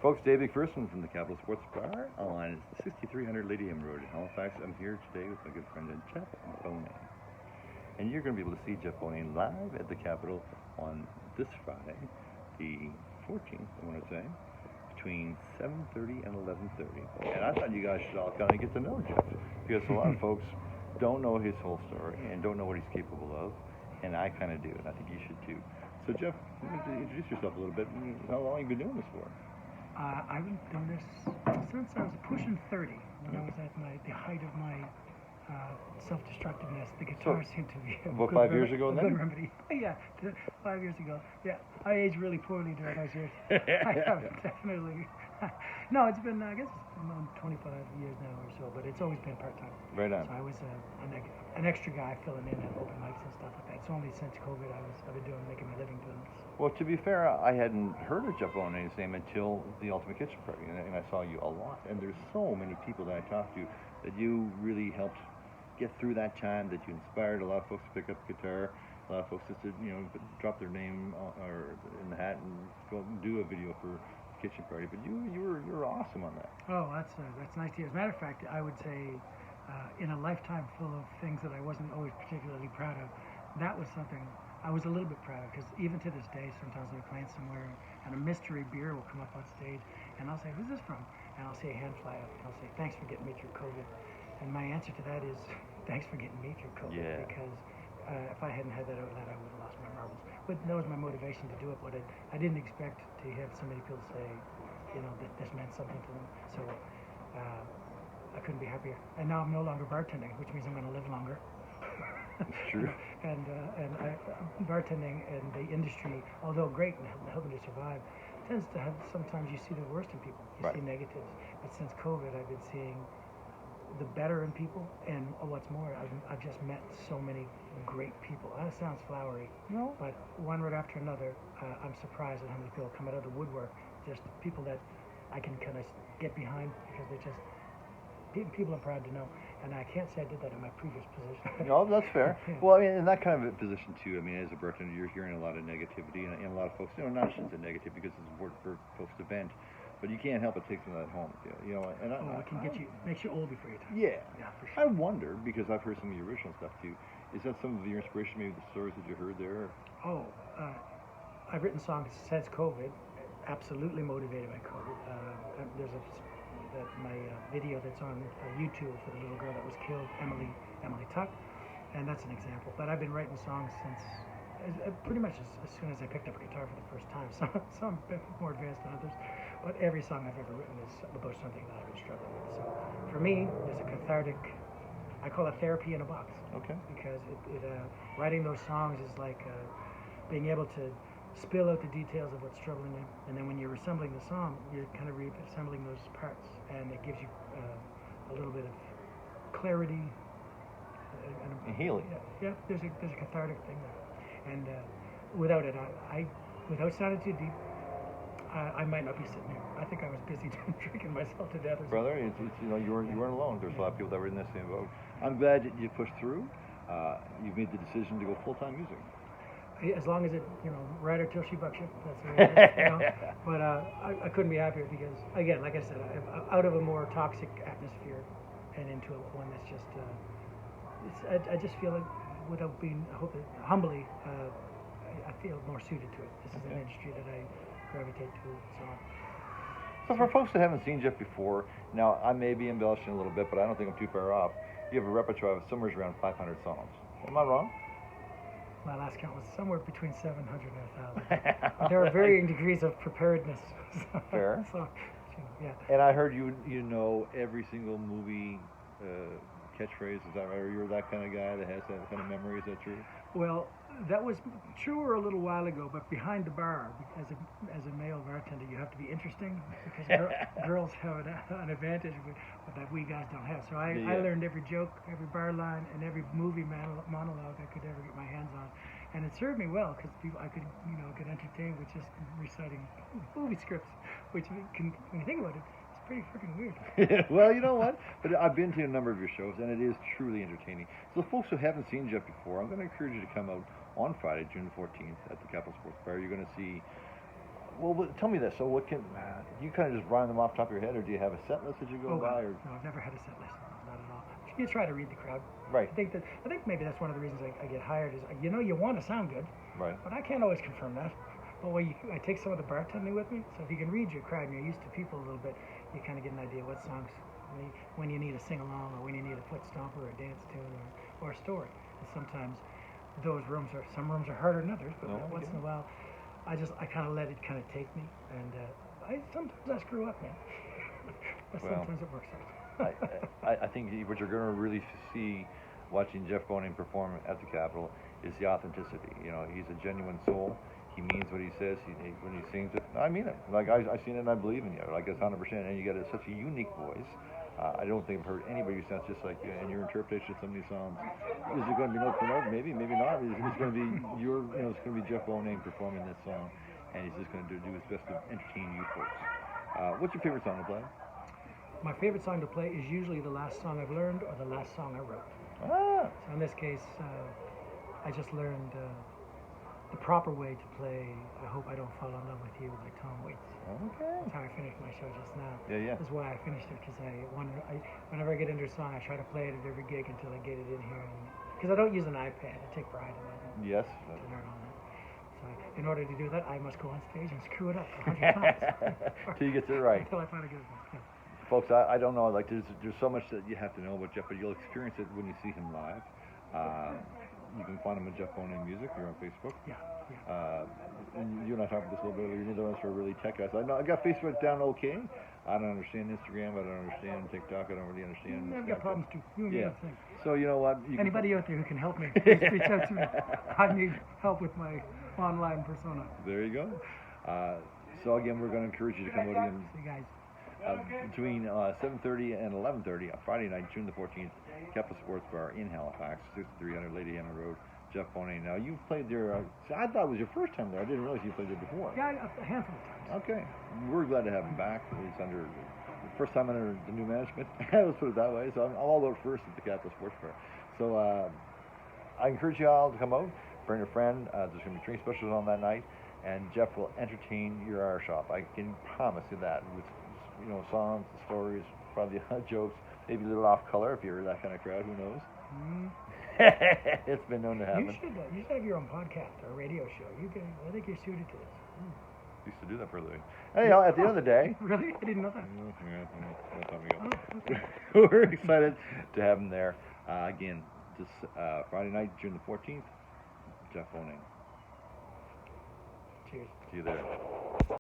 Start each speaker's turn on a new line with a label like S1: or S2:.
S1: Folks, Dave McPherson from the Capital Sports Bar on 6300 Lady M Road in Halifax. I'm here today with my good friend Jeff Bonang. And you're going to be able to see Jeff Bonang live at the Capitol on this Friday, the 14th, I want to say, between 7:30 and 11:30. And I thought you guys should all kind of get to know Jeff, because a lot of folks don't know his whole story and don't know what he's capable of, and I kind of do, and I think you should too. So Jeff, you need to introduce yourself a little bit. How long have you been doing this for?
S2: I've been doing this since I was pushing 30, when I was at the height of my self-destructiveness. The guitar seemed to be
S1: about 5 years ago then?
S2: Good remedy. Yeah, 5 years ago. Yeah, I aged really poorly during those years. I have definitely. No, it's been, I guess, 25 years now or so, but it's always been part-time.
S1: Right on.
S2: So I was an extra guy filling in at open mics and stuff like that. It's only since COVID I've been making my living doing this.
S1: Well, to be fair, I hadn't heard of Jeff Bonang's name until the Ultimate Kitchen Party, and I saw you a lot. And there's so many people that I talked to that you really helped get through that time, that you inspired a lot of folks to pick up the guitar, a lot of folks just to, drop their name or in the hat and go and do a video for Kitchen Party. But you were awesome on that.
S2: Oh, that's nice to hear. As a matter of fact, I would say in a lifetime full of things that I wasn't always particularly proud of, that was something I was a little bit proud of, because even to this day, sometimes I'll be playing somewhere and a mystery beer will come up on stage, and I'll say, "Who's this from?" And I'll see a hand fly up, and I'll say, "Thanks for getting me through COVID." And my answer to that is, "Thanks for getting me through COVID," because if I hadn't had that outlet, I would have lost my marbles. But that was my motivation to do it. But I didn't expect to have so many people say, that this meant something to them. So I couldn't be happier. And now I'm no longer bartending, which means I'm going to live longer.
S1: True.
S2: And bartending and the industry, although great and helping to survive, tends to have, sometimes you see the worst in people. You see negatives. But since COVID, I've been seeing the better in people, and what's more, I've just met so many great people. That sounds flowery, but one right after another, I'm surprised at how many people come out of the woodwork. Just people that I can kind of get behind, because they're just people I'm proud to know. And I can't say I did that in my previous position.
S1: No, that's fair. Well, I mean, in that kind of a position too, I mean, as a bartender, you're hearing a lot of negativity, and a lot of folks, not just the negative, because it's important for folks to vent, but you can't help but take some of that home with you, And
S2: it can makes you old before your time.
S1: Yeah,
S2: for sure.
S1: I wonder, because I've heard some of the original stuff too. Is that some of your inspiration, maybe the stories that you heard there?
S2: Oh, I've written songs since COVID, absolutely motivated by COVID. There's my video that's on YouTube for the little girl that was killed, Emily Tuck, and that's an example. But I've been writing songs since pretty much as soon as I picked up a guitar for the first time. Some a bit more advanced than others, but every song I've ever written is about something that I've been struggling with. So for me, there's a cathartic, I call it therapy in a box.
S1: Okay.
S2: Because writing those songs is like being able to spill out the details of what's troubling you, and then when you're assembling the song, you're kind of reassembling those parts, and it gives you a little bit of clarity
S1: and healing.
S2: Yeah, there's a cathartic thing there, and without it, without sounding too deep, I might not be sitting here. I think I was busy drinking myself to death.
S1: Brother, you weren't alone. There's a lot of people that were in this same boat. I'm glad that you pushed through. You've made the decision to go full-time music.
S2: As long as it, right or till she bucks you. That's the way it is, But I couldn't be happier, because, again, like I said, I'm out of a more toxic atmosphere and into one that's just, I just feel like, without being humbly, I feel more suited to it. This is an industry that I gravitate to.
S1: So for folks that haven't seen Jeff before, now I may be embellishing a little bit, but I don't think I'm too far off. You have a repertoire of somewhere around 500 songs. Am I wrong?
S2: My last count was somewhere between 700 and 1,000. There are varying degrees of preparedness.
S1: Fair.
S2: So, yeah.
S1: And I heard you know every single movie catchphrase. Is that right? Or you're that kind of guy that has that kind of memory? Is that true?
S2: Well, that was truer a little while ago, but behind the bar, as a male bartender, you have to be interesting, because girls have an advantage that we guys don't have. So I learned every joke, every bar line, and every movie monologue I could ever get my hands on, and it served me well, because I could get entertained with just reciting movie scripts, which when you think about it, it's pretty freaking weird.
S1: Well, you know what? But I've been to a number of your shows, and it is truly entertaining. So folks who haven't seen Jeff before, I'm going to encourage you to come out on Friday, June 14th, at the Capital Sports Bar. You're going to see Well, tell me this. So, what can you kind of just rhyme them off the top of your head, or do you have a set list that you go by? Or?
S2: No, I've never had a set list. Not at all. You try to read the crowd.
S1: Right.
S2: I think maybe that's one of the reasons I get hired is you want to sound good.
S1: Right.
S2: But I can't always confirm that. But I take some of the bartending with me, so if you can read your crowd and you're used to people a little bit, you kind of get an idea what songs when you need a sing along or when you need a foot stomper or a dance tune or a story. And sometimes some rooms are harder than others, but once in a while. I kind of let it kind of take me, and sometimes I screw up, man. But sometimes it works out.
S1: I think what you're going to really see watching Jeff Bonang perform at the Capitol is the authenticity. You know, he's a genuine soul. He means what he says. When he sings it, I mean it. Like I've seen it, and I believe in you. Like it's 100%. And you got such a unique voice. I don't think I've heard anybody who sounds just like you. And your interpretation of some of these songs, is it going to be note for note? Maybe, maybe not. It's going to be it's going to be Jeff Bonang performing this song, and he's just going to do his best to entertain you folks. What's your favorite song to play?
S2: My favorite song to play is usually the last song I've learned or the last song I wrote. So in this case, I just learned the proper way to play I Hope I Don't Fall in Love with You by Tom Waits.
S1: Okay.
S2: That's how I finished my show just now.
S1: Yeah.
S2: That's why I finished it, because whenever I get into a song, I try to play it at every gig until I get it in here. Because I don't use an iPad. I take pride in that.
S1: Yes.
S2: To learn on that. So in order to do that, I must go on stage and screw it up 100 times.
S1: Till you get it right.
S2: Until I finally get it right. Yeah.
S1: Folks, I don't know. Like there's so much that you have to know about Jeff, but you'll experience it when you see him live. You can find him at Jeff Bonang Music. You're on Facebook.
S2: Yeah.
S1: And you and I talked about this a little bit earlier. Neither of us are really tech guys. I got Facebook down okay. I don't understand Instagram. I don't understand TikTok. I don't really understand.
S2: I've got problems too. You and me, I think.
S1: So you know what?
S2: Anybody out there who can help me, please reach out to me. I need help with my online persona.
S1: There you go. So again, we're going to encourage you to come out and
S2: See you guys.
S1: between 7:30 and 11:30 on Friday night, June the 14th, Capitol Sports Bar in Halifax, 6300 Lady Henry Road. Jeff Bonang. Now you've played there. I thought it was your first time there. I didn't realize you played there before.
S2: Yeah, a handful of times.
S1: Okay, we're glad to have him back. It's under the first time under the new management. Let's put it that way. So I'm all about first at the Capitol Sports Bar. So I encourage you all to come out, bring a friend. There's going to be drink specials on that night, and Jeff will entertain your hour shop. I can promise you that. With songs, stories, probably jokes, maybe a little off color if you're that kind of crowd. Who knows? It's been known to happen.
S2: You should have your own podcast or radio show. I think you're suited to this.
S1: Used to do that for a living. Anyhow, at the end of the day.
S2: Really? I didn't know that.
S1: We're excited to have him there. Again, this Friday night, June the 14th, Jeff Bonang.
S2: Cheers.
S1: See you there.